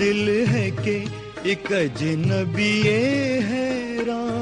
دل ہے کہ ایک اجنبی حیران.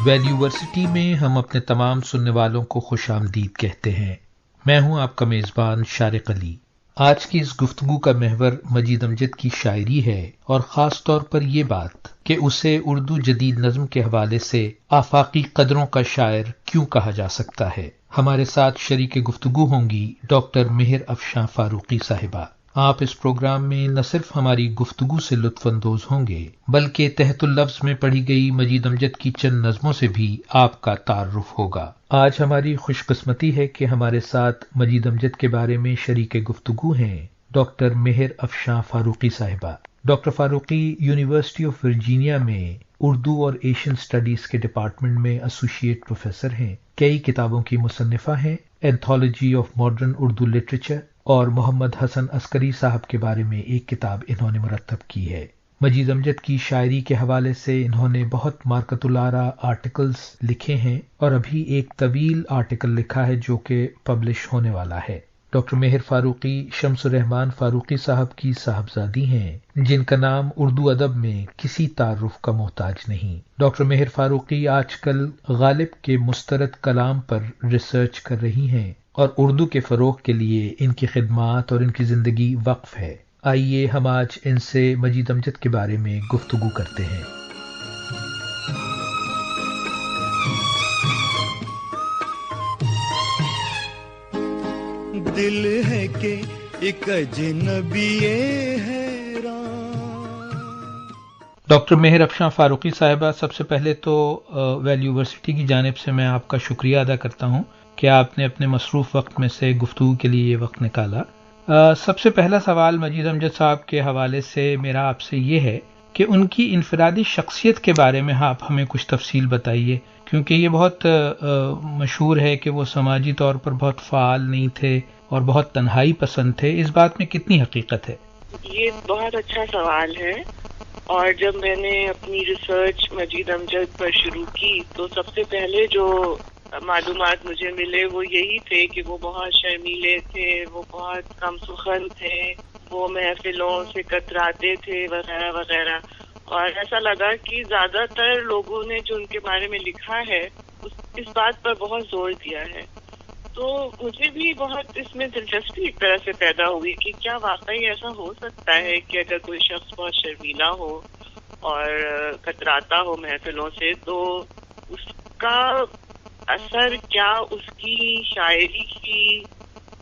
ویلیو ورسٹی میں ہم اپنے تمام سننے والوں کو خوش آمدید کہتے ہیں. میں ہوں آپ کا میزبان شارق علی. آج کی اس گفتگو کا محور مجید امجد کی شاعری ہے، اور خاص طور پر یہ بات کہ اسے اردو جدید نظم کے حوالے سے آفاقی قدروں کا شاعر کیوں کہا جا سکتا ہے. ہمارے ساتھ شریک گفتگو ہوں گی ڈاکٹر مہر افشاں فاروقی صاحبہ. آپ اس پروگرام میں نہ صرف ہماری گفتگو سے لطف اندوز ہوں گے بلکہ تحت اللفظ میں پڑھی گئی مجید امجد کی چند نظموں سے بھی آپ کا تعارف ہوگا. آج ہماری خوش قسمتی ہے کہ ہمارے ساتھ مجید امجد کے بارے میں شریک گفتگو ہیں ڈاکٹر مہر افشاں فاروقی صاحبہ. Doctor Farooqi university of Virginia میں اردو اور ایشین سٹڈیز کے ڈپارٹمنٹ میں ایسوسیٹ پروفیسر ہیں. کئی کتابوں کی مصنفہ ہیں. Anthology of modern Urdu literature اور محمد حسن عسکری صاحب کے بارے میں ایک کتاب انہوں نے مرتب کی ہے. مجید امجد کی شاعری کے حوالے سے انہوں نے بہت مارکت الآراء آرٹیکلز لکھے ہیں، اور ابھی ایک طویل آرٹیکل لکھا ہے جو کہ پبلش ہونے والا ہے. ڈاکٹر مہر فاروقی شمس الرحمان فاروقی صاحب کی صاحبزادی ہیں، جن کا نام اردو ادب میں کسی تعارف کا محتاج نہیں. ڈاکٹر مہر فاروقی آج کل غالب کے مسترد کلام پر ریسرچ کر رہی ہیں، اور اردو کے فروغ کے لیے ان کی خدمات اور ان کی زندگی وقف ہے. آئیے ہم آج ان سے مجید امجد کے بارے میں گفتگو کرتے ہیں. دل ہے کہ ایک اجنبی حیران. ڈاکٹر مہر افشاں فاروقی صاحبہ، سب سے پہلے تو ویلیو یونیورسٹی کی جانب سے میں آپ کا شکریہ ادا کرتا ہوں کہ آپ نے اپنے مصروف وقت میں سے گفتگو کے لیے یہ وقت نکالا. سب سے پہلا سوال مجید امجد صاحب کے حوالے سے میرا آپ سے یہ ہے کہ ان کی انفرادی شخصیت کے بارے میں آپ ہمیں کچھ تفصیل بتائیے، کیونکہ یہ بہت مشہور ہے کہ وہ سماجی طور پر بہت فعال نہیں تھے اور بہت تنہائی پسند تھے. اس بات میں کتنی حقیقت ہے؟ یہ بہت اچھا سوال ہے، اور جب میں نے اپنی ریسرچ مجید امجد پر شروع کی تو سب سے پہلے جو معلومات مجھے ملے وہ یہی تھے کہ وہ بہت شرمیلے تھے، وہ بہت کم سخن تھے، وہ محفلوں سے کتراتے تھے وغیرہ وغیرہ. اور ایسا لگا کہ زیادہ تر لوگوں نے جو ان کے بارے میں لکھا ہے اس بات پر بہت زور دیا ہے. تو مجھے بھی بہت اس میں دلچسپی ایک طرح سے پیدا ہوئی کہ کیا واقعی ایسا ہو سکتا ہے کہ اگر کوئی شخص بہت شرمیلا ہو اور کتراتا ہو محفلوں سے تو اس کا اثر کیا اس کی شاعری کی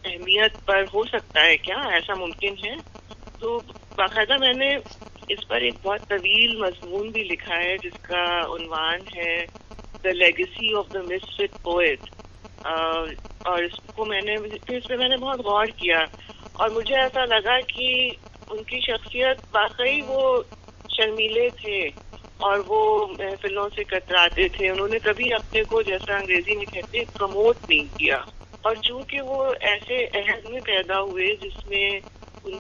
اہمیت پر ہو سکتا ہے، کیا ایسا ممکن ہے؟ تو باقاعدہ میں نے اس پر ایک بہت طویل مضمون بھی لکھا ہے جس کا عنوان ہے The Legacy of the Misfit Poet. اور اس پہ میں نے بہت غور کیا، اور مجھے ایسا لگا کہ ان کی شخصیت واقعی وہ شرمیلے تھے اور وہ محفلوں سے کتراتے تھے. انہوں نے کبھی اپنے کو، جیسا انگریزی میں کہتے ہیں، پروموٹ نہیں کیا. اور چونکہ وہ ایسے عہد میں پیدا ہوئے جس میں ان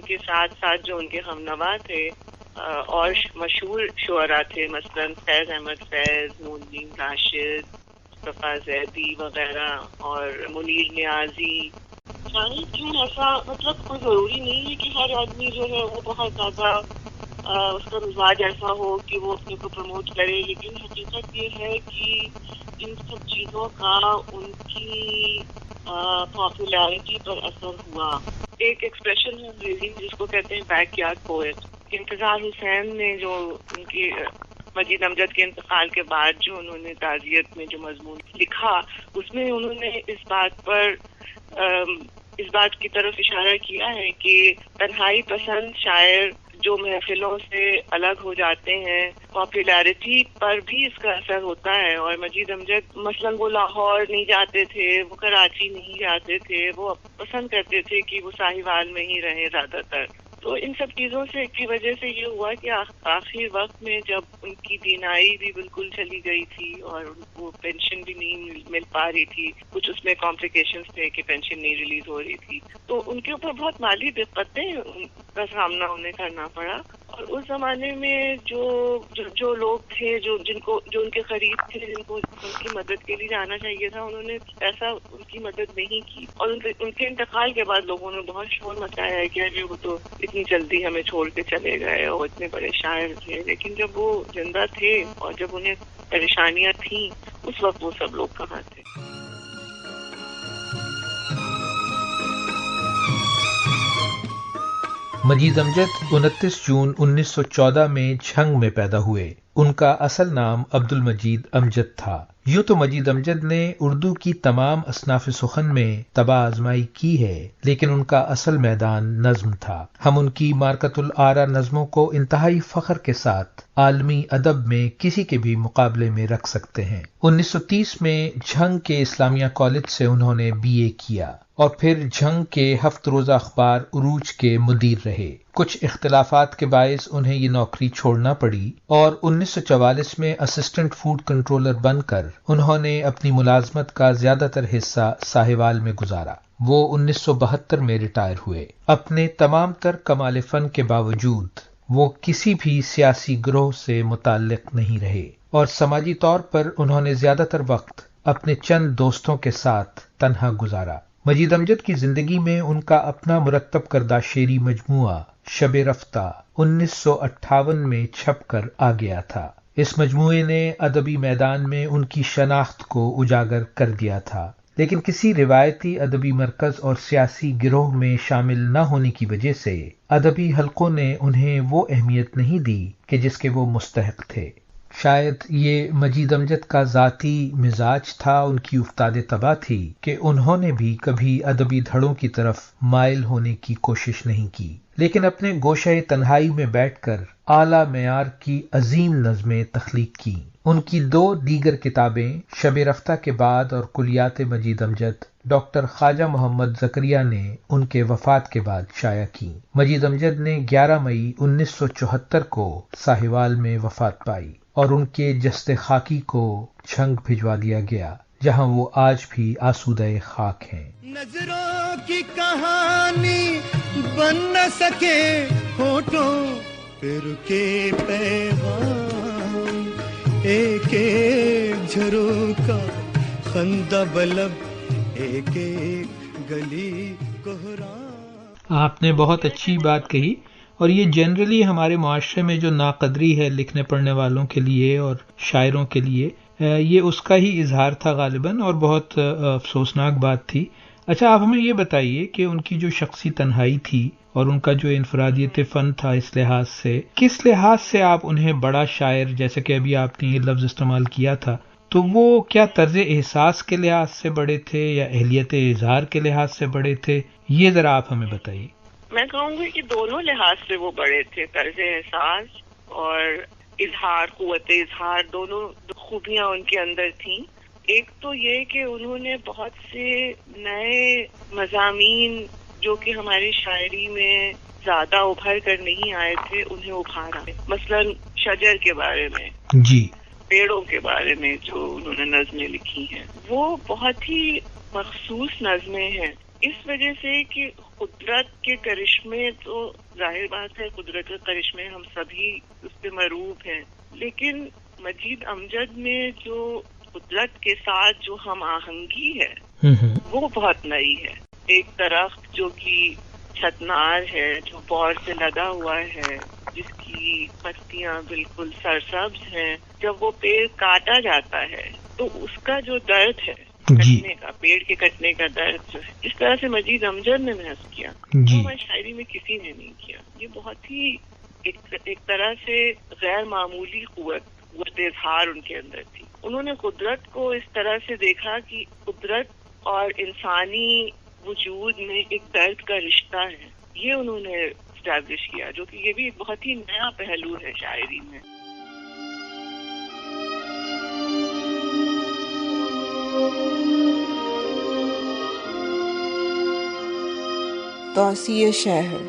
کے ساتھ ساتھ جو ان کے ہمنوا تھے اور مشہور شعراء تھے، مثلا فیض احمد فیض، مونین راشد، مصطفیٰ زیدی وغیرہ، اور منیر نیازی. کیوں ایسا، مطلب کوئی ضروری نہیں ہے کہ ہر آدمی جو ہے وہ بہت زیادہ اس کا مزاج ایسا ہو کہ وہ اپنے کو پروموٹ کرے، لیکن حقیقت یہ ہے کہ ان سب چیزوں کا ان کی پاپولیرٹی پر اثر ہوا. ایک ایکسپریشن ہے انگریزی میں جس کو کہتے ہیں بیک یارڈ پوئٹ. انتظار حسین نے جو ان کی مجید امجد کے انتقال کے بعد جو انہوں نے تعزیت میں جو مضمون لکھا، اس میں انہوں نے اس بات کی طرف اشارہ کیا ہے کہ تنہائی پسند شاعر جو محفلوں سے الگ ہو جاتے ہیں، پاپولیرٹی پر بھی اس کا اثر ہوتا ہے. اور مجید امجد مثلا وہ لاہور نہیں جاتے تھے، وہ کراچی نہیں جاتے تھے، وہ پسند کرتے تھے کہ وہ ساہیوال میں ہی رہیں زیادہ تر. تو ان سب چیزوں سے کی وجہ سے یہ ہوا کہ آخری وقت میں جب ان کی بینائی بھی بالکل چلی گئی تھی اور ان کو پینشن بھی نہیں مل پا رہی تھی، کچھ اس میں کمپلیکیشنز تھے کہ پینشن نہیں ریلیز ہو رہی تھی، تو ان کے اوپر بہت مالی دقتیں کا سامنا انہیں کرنا پڑا. اور اس زمانے میں جو لوگ تھے جو ان کے قریب تھے، جن کو ان کی مدد کے لیے جانا چاہیے تھا، انہوں نے ایسا ان کی مدد نہیں کی، اور ان کے انتقال کے بعد لوگوں نے بہت شور مچایا ہے کہ ابھی وہ تو اتنی جلدی ہمیں چھوڑ کے چلے گئے اور اتنے بڑے شاعر تھے، لیکن جب وہ زندہ تھے اور جب انہیں پریشانیاں تھیں اس وقت وہ سب لوگ کہاں تھے؟ مجید امجد 29 جون 1914 میں جھنگ میں پیدا ہوئے۔ ان کا اصل نام عبد المجید امجد تھا۔ یوں تو مجید امجد نے اردو کی تمام اصناف سخن میں طبع آزمائی کی ہے، لیکن ان کا اصل میدان نظم تھا۔ ہم ان کی مارکۃ الآرا نظموں کو انتہائی فخر کے ساتھ عالمی ادب میں کسی کے بھی مقابلے میں رکھ سکتے ہیں۔ 1930 میں جھنگ کے اسلامیہ کالج سے انہوں نے BA کیا اور پھر جھنگ کے 7 روزہ اخبار عروج کے مدیر رہے۔ کچھ اختلافات کے باعث انہیں یہ نوکری چھوڑنا پڑی اور 1944 میں اسسٹنٹ فوڈ کنٹرولر بن کر انہوں نے اپنی ملازمت کا زیادہ تر حصہ ساہیوال میں گزارا۔ وہ 1972 میں ریٹائر ہوئے۔ اپنے تمام تر کمال فن کے باوجود وہ کسی بھی سیاسی گروہ سے متعلق نہیں رہے اور سماجی طور پر انہوں نے زیادہ تر وقت اپنے چند دوستوں کے ساتھ تنہا گزارا۔ مجید امجد کی زندگی میں ان کا اپنا مرتب کردہ شعری مجموعہ شب رفتہ 1958 میں چھپ کر آ گیا تھا۔ اس مجموعے نے ادبی میدان میں ان کی شناخت کو اجاگر کر دیا تھا، لیکن کسی روایتی ادبی مرکز اور سیاسی گروہ میں شامل نہ ہونے کی وجہ سے ادبی حلقوں نے انہیں وہ اہمیت نہیں دی کہ جس کے وہ مستحق تھے۔ شاید یہ مجید امجد کا ذاتی مزاج تھا، ان کی افتاد طبع تھی کہ انہوں نے بھی کبھی ادبی دھڑوں کی طرف مائل ہونے کی کوشش نہیں کی، لیکن اپنے گوشہ تنہائی میں بیٹھ کر اعلیٰ معیار کی عظیم نظمیں تخلیق کی۔ ان کی 2 دیگر کتابیں شب رفتہ کے بعد اور کلیات مجید امجد ڈاکٹر خواجہ محمد زکریا نے ان کے وفات کے بعد شائع کی۔ مجید امجد نے 11 مئی 1974 کو ساہیوال میں وفات پائی اور ان کے جسد خاکی کو جھنگ بھجوا دیا گیا، جہاں وہ آج بھی آسودہ خاک ہیں۔ نظروں کی کہانی بن نہ سکے ہونٹوں پھر کے پیغام، ایک ایک جھروکا خندہ بلب، ایک ایک گلی کوہرام۔ آپ نے بہت اچھی بات کہی، اور یہ جنرلی ہمارے معاشرے میں جو ناقدری ہے لکھنے پڑھنے والوں کے لیے اور شاعروں کے لیے، یہ اس کا ہی اظہار تھا غالباً، اور بہت افسوسناک بات تھی۔ اچھا، آپ ہمیں یہ بتائیے کہ ان کی جو شخصی تنہائی تھی اور ان کا جو انفرادیت فن تھا، اس لحاظ سے کس لحاظ سے آپ انہیں بڑا شاعر، جیسے کہ ابھی آپ نے یہ لفظ استعمال کیا تھا، تو وہ کیا طرز احساس کے لحاظ سے بڑے تھے یا اہلیت اظہار کے لحاظ سے بڑے تھے؟ یہ ذرا آپ ہمیں بتائیے۔ میں کہوں گی کہ دونوں لحاظ سے وہ بڑے تھے، طرز احساس اور اظہار، قوت اظہار، دونوں خوبیاں ان کے اندر تھیں۔ ایک تو یہ کہ انہوں نے بہت سے نئے مضامین جو کہ ہماری شاعری میں زیادہ ابھر کر نہیں آئے تھے، انہیں ابھارا۔ مثلاً شجر کے بارے میں، جی، پیڑوں کے بارے میں جو انہوں نے نظمیں لکھی ہیں، وہ بہت ہی مخصوص نظمیں ہیں، اس وجہ سے کہ قدرت کے کرشمے، تو ظاہر بات ہے قدرت کے کرشمے ہم سبھی اس پہ مروب ہیں، لیکن مجید امجد میں جو قدرت کے ساتھ جو ہم آہنگی ہے وہ بہت نئی ہے۔ ایک درخت جو کہ چھتنار ہے، جو بور سے لدا ہوا ہے، جس کی پتیاں بالکل سرسبز ہیں، جب وہ پیڑ کاٹا جاتا ہے تو اس کا جو درد ہے کٹنے کا، پیڑ کے کٹنے کا درد جو ہے، جس طرح سے مجید امجد نے محسوس کیا، وہ ہماری شاعری میں کسی نے نہیں کیا۔ یہ بہت ہی ایک طرح سے غیر معمولی قوت اظہار ان کے اندر تھی۔ انہوں نے قدرت کو اس طرح سے دیکھا کہ قدرت اور انسانی وجود میں ایک درد کا رشتہ ہے، یہ انہوں نے اسٹیبلش کیا، جو کہ یہ بھی ایک بہت ہی نیا پہلو ہے شاعری میں۔ توسیع شہر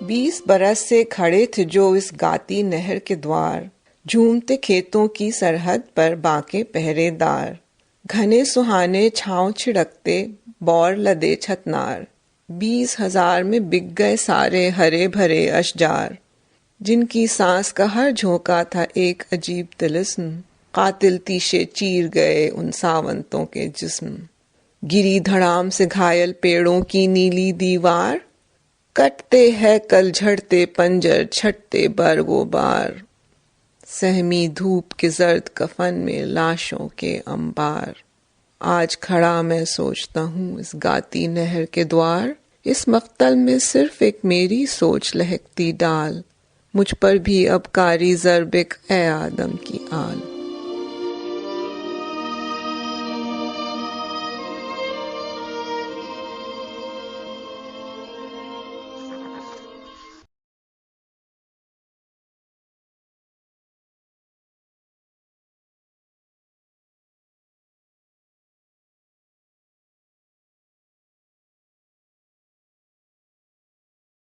20 برس سے کھڑے تھے جو اس گاتی نہر کے دوار، جھومتے کھیتوں کی سرحد پر باقے پہرے دار، گھنے سہانے چھاؤں چھڑکتے بور لدے چھتنار، 20,000 میں بک گئے سارے ہرے بھرے اشجار، جن کی سانس کا ہر جھونکا تھا ایک عجیب طلسم، قاتل تیشے چیر گئے ان ساونتوں کے جسم، گری دھڑام سے گھائل پیڑوں کی نیلی دیوار، کٹتے ہے کل جھڑتے پنجر چھٹتے برگ و بار، سہمی دھوپ کے زرد کفن میں لاشوں کے انبار۔ آج کھڑا میں سوچتا ہوں اس گاتی نہر کے دوار، اس مقتل میں صرف ایک میری سوچ لہکتی ڈال، مجھ پر بھی اب کاری ضرب اے آدم کی آل۔